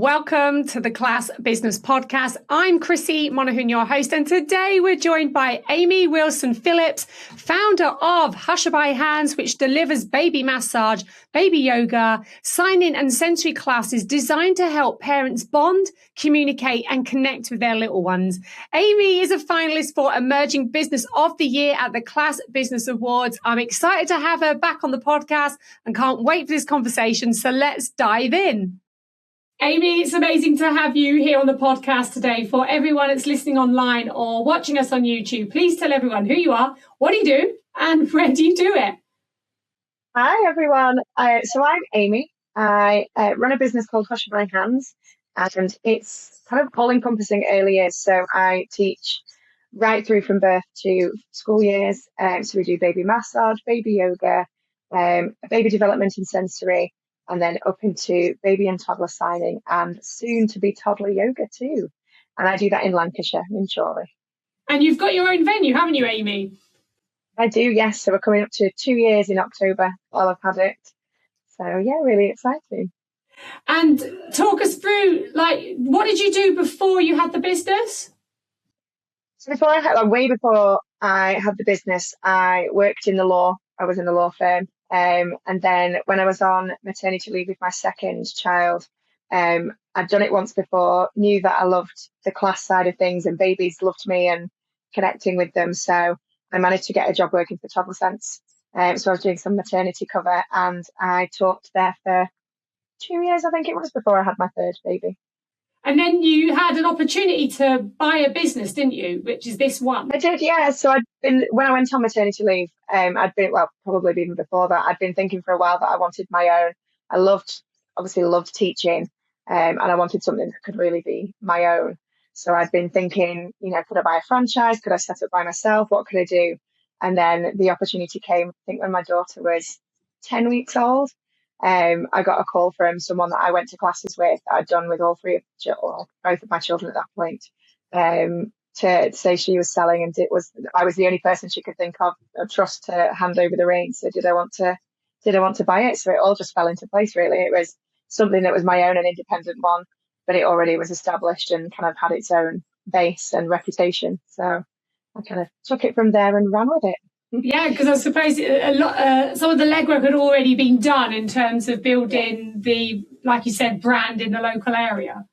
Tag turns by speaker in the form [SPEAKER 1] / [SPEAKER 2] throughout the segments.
[SPEAKER 1] Welcome to the Class Business Podcast. I'm Krissy Monaghan, your host, and today we're joined by Amy Wilson-Phillips, founder of Hushabye Hands, which delivers baby massage, baby yoga, sign-in and sensory classes designed to help parents bond, communicate and connect with their little ones. Amy is a finalist for Emerging Business of the Year at the Class Business Awards. I'm excited to have her back on the podcast and can't wait for this conversation, so let's dive in. Amy, it's amazing to have you here on the podcast today. For everyone that's listening online or watching us on YouTube, please tell everyone who you are, what do you do, and where do you do it?
[SPEAKER 2] Hi, everyone. So I'm Amy. I run a business called Hushabye Hands, and it's kind of all-encompassing early years. So I teach right through from birth to school years. So we do baby massage, baby yoga, baby development and sensory, and then up into baby and toddler signing and soon to be toddler yoga too. And I do that in Lancashire, in Chorley.
[SPEAKER 1] And you've got your own venue, haven't you, Amy?
[SPEAKER 2] I do, yes. So we're coming up to 2 years in October while I've had it. So yeah, really exciting.
[SPEAKER 1] And talk us through, what did you do before you had the business?
[SPEAKER 2] So way before I had the business, I worked in the law. I was in the law firm. And then when I was on maternity leave with my second child, I'd done it once before, knew that I loved the class side of things and babies loved me and connecting with them. So I managed to get a job working for Toddler Sense. So I was doing some maternity cover and I taught there for 2 years, I think it was, before I had my third baby.
[SPEAKER 1] And then you had an opportunity to buy a business, didn't you? Which is this one.
[SPEAKER 2] I did, yeah. So when I went on maternity leave, probably even before that, I'd been thinking for a while that I wanted my own. I obviously loved teaching, and I wanted something that could really be my own. So I'd been thinking, could I buy a franchise? Could I set up by myself? What could I do? And then the opportunity came, I think, when my daughter was 10 weeks old. I got a call from someone that I went to classes with. I'd done with both of my children at that point, to say she was selling, and I was the only person she could think of trust to hand over the reins. So did I want to buy it? So it all just fell into place, really. It was something that was my own, an independent one, but it already was established and kind of had its own base and reputation. So I kind of took it from there and ran with it.
[SPEAKER 1] Yeah, because I suppose some of the legwork had already been done in terms of building the, like you said, brand in the local area.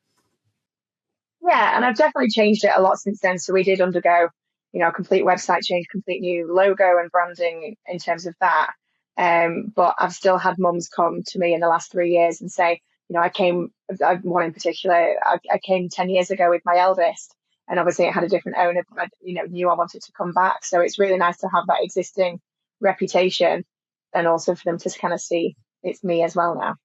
[SPEAKER 2] Yeah, and I've definitely changed it a lot since then. So we did undergo, a complete website change, complete new logo and branding in terms of that. But I've still had mums come to me in the last 3 years and say, one in particular, I came 10 years ago with my eldest. And obviously it had a different owner, but I, knew I wanted to come back. So it's really nice to have that existing reputation and also for them to kind of see it's me as well now.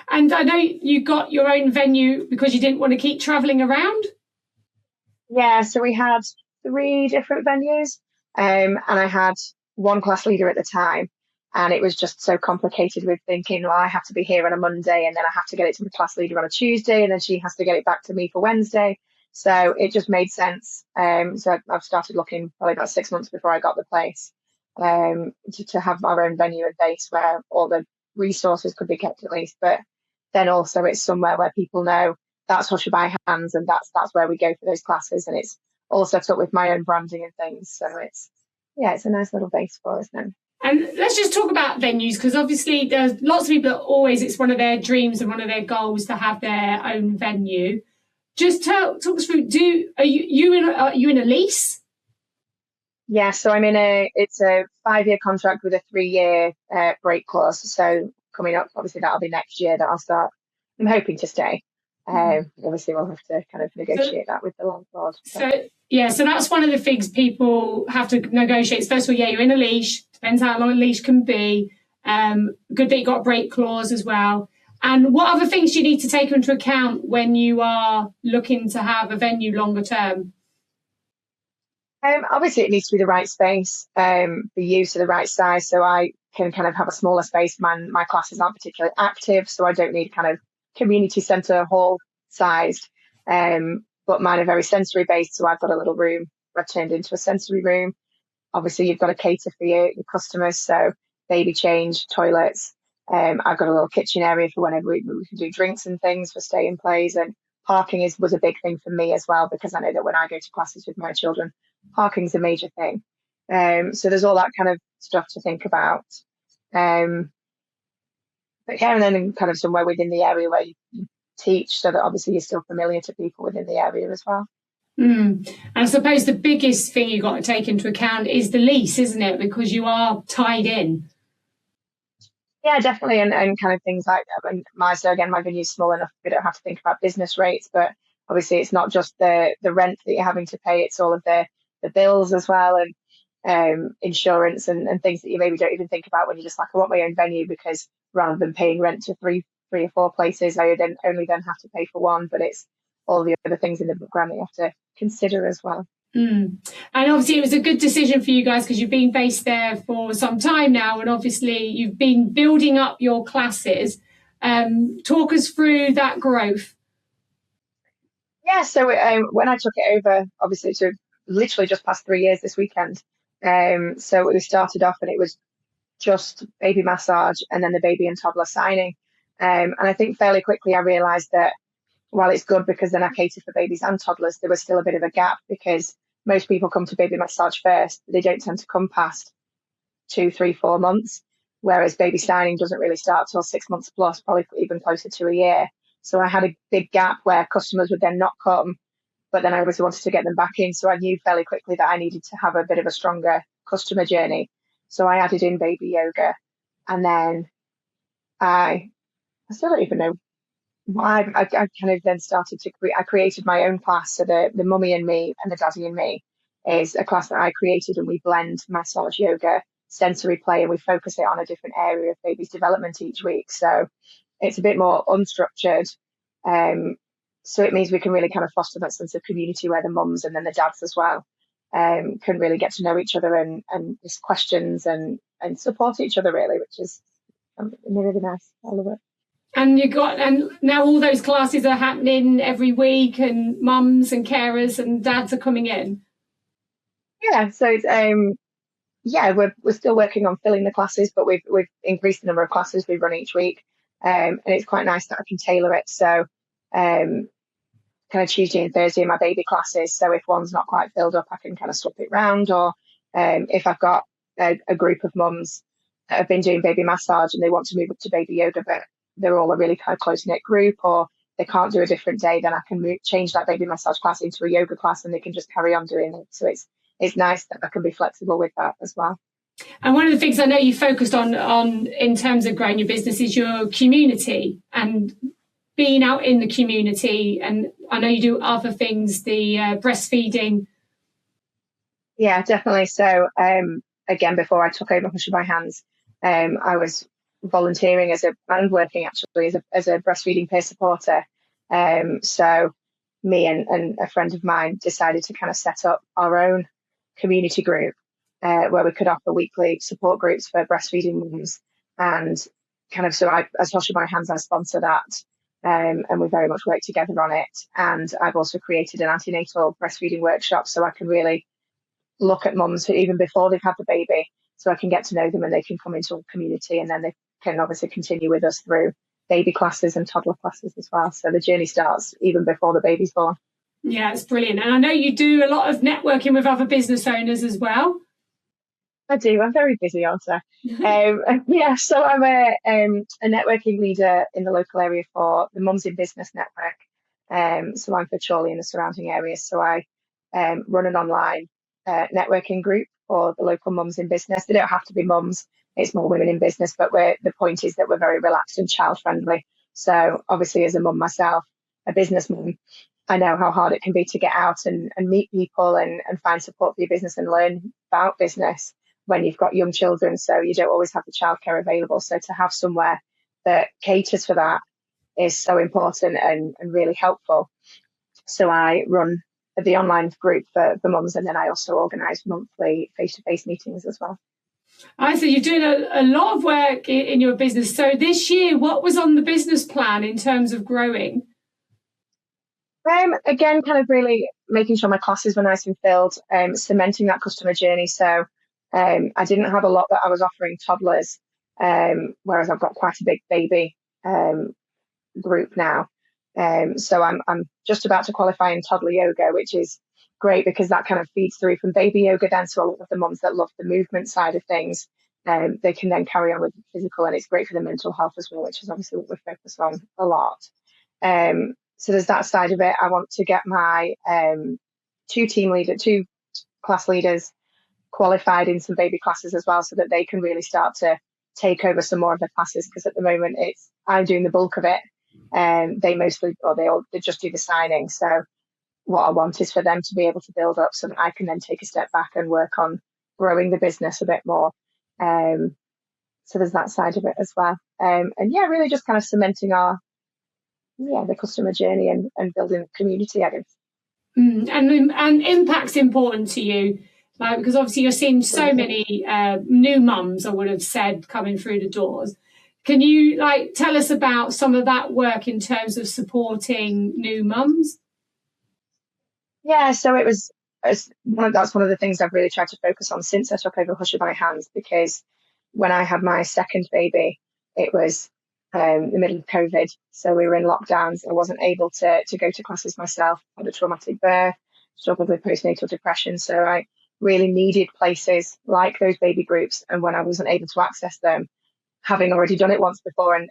[SPEAKER 1] And I know you got your own venue because you didn't want to keep travelling around.
[SPEAKER 2] Yeah, so we had 3 different venues, and I had one class leader at the time. And it was just so complicated with thinking, well, I have to be here on a Monday and then I have to get it to the class leader on a Tuesday and then she has to get it back to me for Wednesday. So it just made sense. So I've started looking probably about 6 months before I got the place, to have our own venue and base where all the resources could be kept at least. But then also it's somewhere where people know that's Hushabye Hands and that's where we go for those classes. And it's all set up with my own branding and things. So it's a nice little base for us now.
[SPEAKER 1] And let's just talk about venues, because obviously there's lots of people that it's one of their dreams and one of their goals to have their own venue. Just talk us through. Are you in a lease?
[SPEAKER 2] Yeah, so it's a 5-year contract with a 3-year break clause. So coming up, obviously that'll be next year that I'll start. I'm hoping to stay. Obviously we'll have to kind of negotiate that with the landlord.
[SPEAKER 1] So that's one of the things people have to negotiate. First of all, you're in a leash. Depends how long a leash can be. Good that you got a break clause as well. And what other things do you need to take into account when you are looking to have a venue longer term?
[SPEAKER 2] Obviously, it needs to be the right space, the use of the right size. So I can kind of have a smaller space. My classes aren't particularly active, so I don't need kind of community centre hall sized. But mine are very sensory based. So I've got a little room I've turned into a sensory room. Obviously, you've got to cater for your customers. So baby change, toilets, I've got a little kitchen area for whenever we can do drinks and things for stay and plays. And parking was a big thing for me as well, because I know that when I go to classes with my children, parking's a major thing. So there's all that kind of stuff to think about. But yeah, and then kind of somewhere within the area where you teach, so that obviously you're still familiar to people within the area as well.
[SPEAKER 1] And I suppose the biggest thing you've got to take into account is the lease, isn't it? Because you are tied in.
[SPEAKER 2] Yeah, definitely. And kind of things like that. And my venue's small enough, we don't have to think about business rates, but obviously it's not just the rent that you're having to pay, it's all of the bills as well, and insurance and things that you maybe don't even think about when you're just like, I want my own venue, because rather than paying rent to three or four places, I then only have to pay for one, but it's all the other things in the background that you have to consider as well.
[SPEAKER 1] And obviously it was a good decision for you guys, because you've been based there for some time now, and obviously you've been building up your classes. Talk us through that growth.
[SPEAKER 2] Yeah, so when I took it over, obviously it's literally just past 3 years this weekend. So we started off and it was just baby massage and then the baby and toddler signing. And I think fairly quickly I realised that while it's good because then I cater for babies and toddlers, there was still a bit of a gap, because most people come to baby massage first. They don't tend to come past 2, 3, 4 months, whereas baby signing doesn't really start till 6 months plus, probably even closer to a year. So I had a big gap where customers would then not come, but then I obviously wanted to get them back in. So I knew fairly quickly that I needed to have a bit of a stronger customer journey. So I added in baby yoga, and then I still don't even know why. I kind of then started to I created my own class. So the mummy and me and the daddy and me is a class that I created, and we blend massage, yoga, sensory play, and we focus it on a different area of baby's development each week. So it's a bit more unstructured. So it means we can really kind of foster that sense of community where the mums and then the dads as well can really get to know each other and ask questions and support each other, really, which is really nice. I love it.
[SPEAKER 1] And now all those classes are happening every week, and mums and carers and dads are coming in.
[SPEAKER 2] Yeah, so it's, we're still working on filling the classes, but we've increased the number of classes we run each week, and it's quite nice that I can tailor it. So kind of Tuesday and Thursday are my baby classes. So if one's not quite filled up, I can kind of swap it round. Or if I've got a group of mums that have been doing baby massage and they want to move up to baby yoga, but they're all a really kind of close-knit group, or they can't do a different day, then I can change that baby massage class into a yoga class and they can just carry on doing it. So it's nice that I can be flexible with that as well.
[SPEAKER 1] And one of the things I know you focused on in terms of growing your business is your community and being out in the community. And I know you do other things, the breastfeeding.
[SPEAKER 2] Yeah, definitely. So again, before I took over Hushabye Hands, I was volunteering and working actually as a breastfeeding peer supporter. So me and a friend of mine decided to kind of set up our own community group where we could offer weekly support groups for breastfeeding mums. And kind of, so as Hushabye Hands, I sponsor that. And we very much work together on it. And I've also created an antenatal breastfeeding workshop, so I can really look at mums even before they've had the baby, so I can get to know them and they can come into a community, and then they can obviously continue with us through baby classes and toddler classes as well. So the journey starts even before the baby's born.
[SPEAKER 1] Yeah, it's brilliant. And I know you do a lot of networking with other business owners as well.
[SPEAKER 2] I do. I'm very busy, aren't I? So I'm a networking leader in the local area for the Mums in Business Network. So I'm for Chorley and the surrounding areas. So I run an online networking group for the local mums in business. They don't have to be mums. It's more women in business, but the point is that we're very relaxed and child friendly. So obviously as a mum myself, a business mum, I know how hard it can be to get out and meet people and find support for your business and learn about business when you've got young children. So you don't always have the childcare available. So to have somewhere that caters for that is so important and really helpful. So I run the online group for mums, and then I also organise monthly face-to-face meetings as well.
[SPEAKER 1] So you're doing a lot of work in your business. So this year, what was on the business plan in terms of growing?
[SPEAKER 2] Again, kind of really making sure my classes were nice and filled, cementing that customer journey. So I didn't have a lot that I was offering toddlers whereas I've got quite a big baby group now. So I'm just about to qualify in toddler yoga, which is great because that kind of feeds through from baby yoga then to a lot of the mums that love the movement side of things. They can then carry on with the physical, and it's great for the mental health as well, which is obviously what we focus on a lot. So there's that side of it. I want to get my two class leaders qualified in some baby classes as well, so that they can really start to take over some more of the classes, because at the moment I'm doing the bulk of it. They just do the signing. So what I want is for them to be able to build up so that I can then take a step back and work on growing the business a bit more. So there's that side of it as well. And yeah, really just kind of cementing the customer journey and building a community, I guess.
[SPEAKER 1] And impact's important to you, because obviously you're seeing so many new mums, I would have said, coming through the doors. Can you tell us about some of that work in terms of supporting new mums?
[SPEAKER 2] Yeah, so that's one of the things I've really tried to focus on since I took over Hushabye Hands, because when I had my second baby, it was the middle of COVID. So we were in lockdowns. I wasn't able to go to classes myself. I had a traumatic birth, struggled with postnatal depression. So I really needed places like those baby groups. And when I wasn't able to access them, having already done it once before and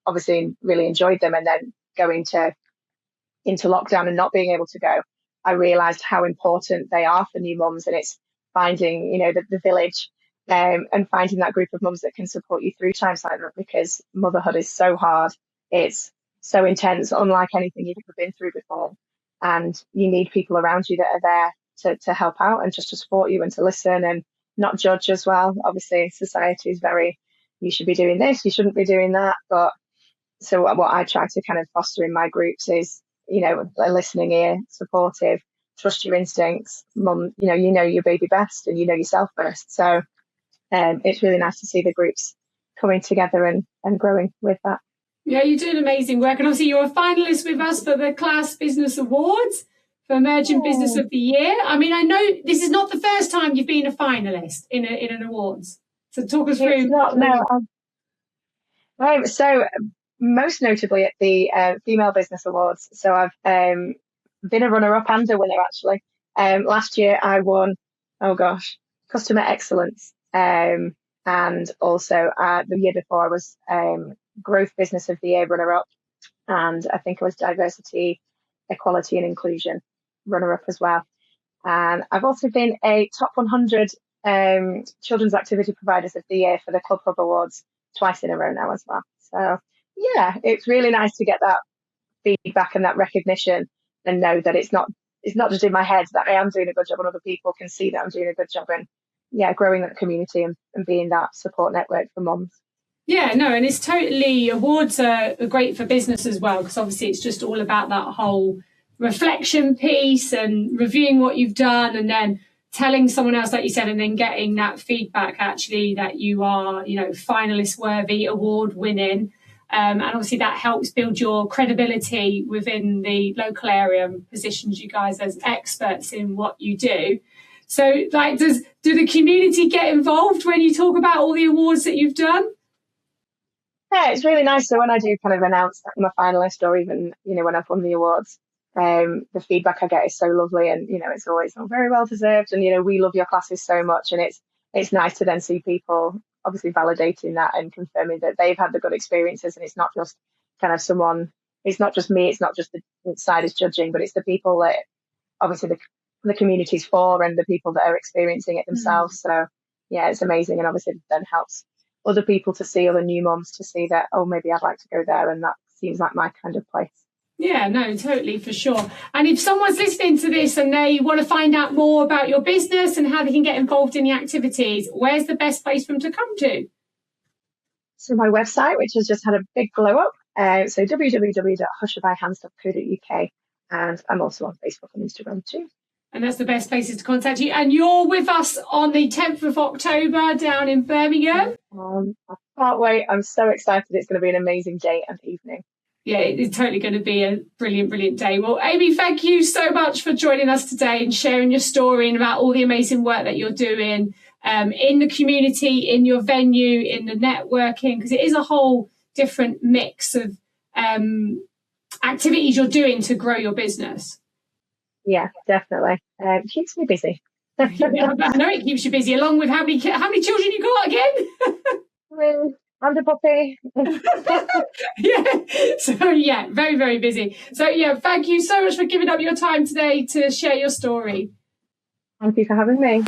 [SPEAKER 2] obviously really enjoyed them, and then going into lockdown and not being able to go, I realised how important they are for new mums. And it's finding, the village and finding that group of mums that can support you through times like that, because motherhood is so hard. It's so intense, unlike anything you've ever been through before. And you need people around you that are there to help out and just to support you and to listen and not judge as well. Obviously, society is very, you should be doing this, you shouldn't be doing that. But so what I try to kind of foster in my groups is, a listening ear, supportive, trust your instincts, mum, you know your baby best and you know yourself first. So it's really nice to see the groups coming together and growing with that.
[SPEAKER 1] Yeah, you're doing amazing work. And obviously you're a finalist with us for the Class Business Awards for Emerging Business of the Year. I mean, I know this is not the first time you've been a finalist in an awards. So talk us through.
[SPEAKER 2] It's not, no. So most notably at the Female Business Awards. So I've been a runner-up and a winner, actually. Last year I won, Customer Excellence. And also the year before I was Growth Business of the Year runner-up. And I think I was Diversity, Equality and Inclusion runner-up as well. And I've also been a top 100 Children's Activity Providers of the Year for the Club Hub Awards twice in a row now as well. So yeah, it's really nice to get that feedback and that recognition and know that it's not just in my head, that I am doing a good job and other people can see that I'm doing a good job, and growing that community and being that support network for mums.
[SPEAKER 1] Yeah, no, and it's totally, awards are great for business as well, because obviously it's just all about that whole reflection piece and reviewing what you've done and then telling someone else, like you said, and then getting that feedback actually that you are, finalist worthy, award winning. And obviously that helps build your credibility within the local area and positions you guys as experts in what you do. So do the community get involved when you talk about all the awards that you've done?
[SPEAKER 2] Yeah, it's really nice. So when I do kind of announce that I'm a finalist, or even, when I've won the awards, the feedback I get is so lovely, and, it's always very well deserved. And, we love your classes so much. And it's nice to then see people obviously validating that and confirming that they've had the good experiences. And it's not just kind of it's not just me, it's not just the side is judging, but it's the people that obviously the community's for and the people that are experiencing it themselves. So yeah, it's amazing. And obviously it then helps other people to see, other new moms to see that, maybe I'd like to go there, and that seems like my kind of place.
[SPEAKER 1] Yeah, no, totally, for sure. And if someone's listening to this and they want to find out more about your business and how they can get involved in the activities, where's the best place for them to come to?
[SPEAKER 2] So my website, which has just had a big glow up, so www.hushabyehands.co.uk, and I'm also on Facebook and Instagram too.
[SPEAKER 1] And that's the best places to contact you. And you're with us on the 10th of October down in Birmingham.
[SPEAKER 2] I can't wait. I'm so excited. It's going to be an amazing day and evening.
[SPEAKER 1] Yeah, it's totally going to be a brilliant, brilliant day. Well, Amy, thank you so much for joining us today and sharing your story and about all the amazing work that you're doing in the community, in your venue, in the networking, because it is a whole different mix of activities you're doing to grow your business.
[SPEAKER 2] Yeah, definitely. It keeps me busy.
[SPEAKER 1] I know it keeps you busy, along with how many children you got again?
[SPEAKER 2] And a puppy.
[SPEAKER 1] Yeah. So yeah, very, very busy. So yeah, thank you so much for giving up your time today to share your story.
[SPEAKER 2] Thank you for having me.